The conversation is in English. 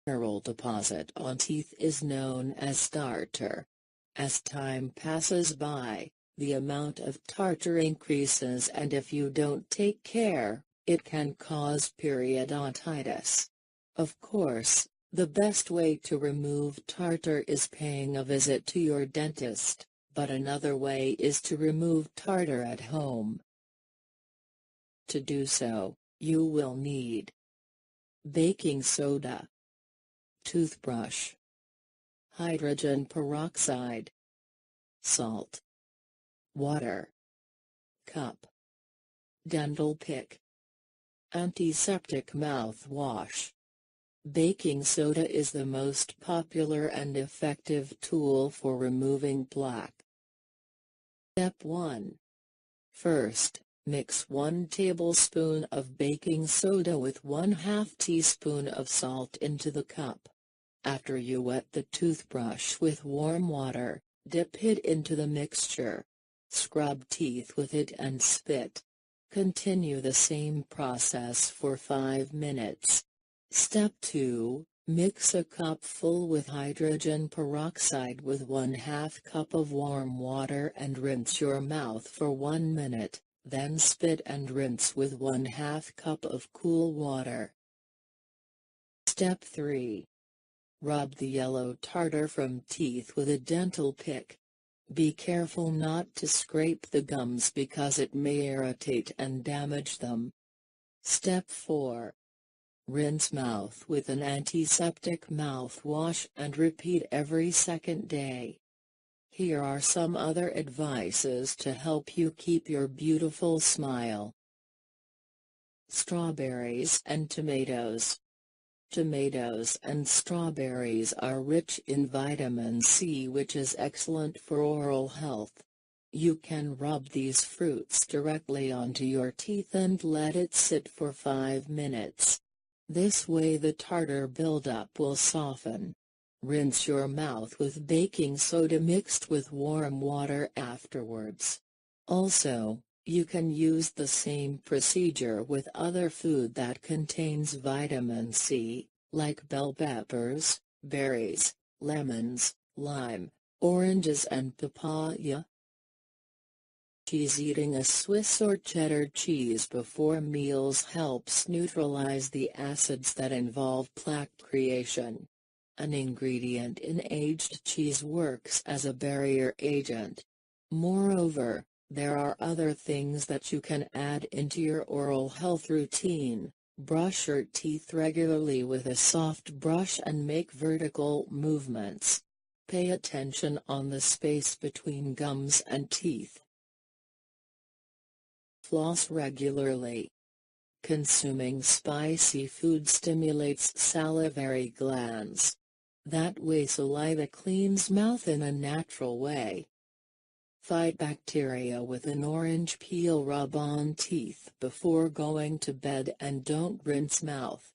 Mineral deposit on teeth is known as tartar. As time passes by, the amount of tartar increases, and if you don't take care, it can cause periodontitis. Of course, the best way to remove tartar is paying a visit to your dentist, but another way is to remove tartar at home. To do so, you will need baking soda, toothbrush, hydrogen peroxide, salt, water, cup, dental pick, antiseptic mouthwash. Baking soda is the most popular and effective tool for removing plaque. Step 1. First, mix 1 tablespoon of baking soda with 1/2 teaspoon of salt into the cup. After you wet the toothbrush with warm water, dip it into the mixture. Scrub teeth with it and spit. Continue the same process for 5 minutes. Step 2. Mix a cup full with hydrogen peroxide with 1/2 cup of warm water and rinse your mouth for 1 minute, then spit and rinse with 1/2 cup of cool water. Step 3. Rub the yellow tartar from teeth with a dental pick. Be careful not to scrape the gums because it may irritate and damage them. Step 4. Rinse mouth with an antiseptic mouthwash and repeat every second day. Here are some other advices to help you keep your beautiful smile. Strawberries and tomatoes. Tomatoes and strawberries are rich in vitamin C, which is excellent for oral health. You can rub these fruits directly onto your teeth and let it sit for 5 minutes. This way the tartar buildup will soften. Rinse your mouth with baking soda mixed with warm water afterwards. Also, you can use the same procedure with other food that contains vitamin C, like bell peppers, berries, lemons, lime, oranges and papaya. Cheese. Eating a Swiss or cheddar cheese before meals helps neutralize the acids that involve plaque creation. An ingredient in aged cheese works as a barrier agent. Moreover, there are other things that you can add into your oral health routine. Brush your teeth regularly with a soft brush and make vertical movements. Pay attention on the space between gums and teeth. Floss regularly. Consuming spicy food stimulates salivary glands. That way saliva cleans mouth in a natural way. Fight bacteria with an orange peel. Rub on teeth before going to bed and don't rinse mouth.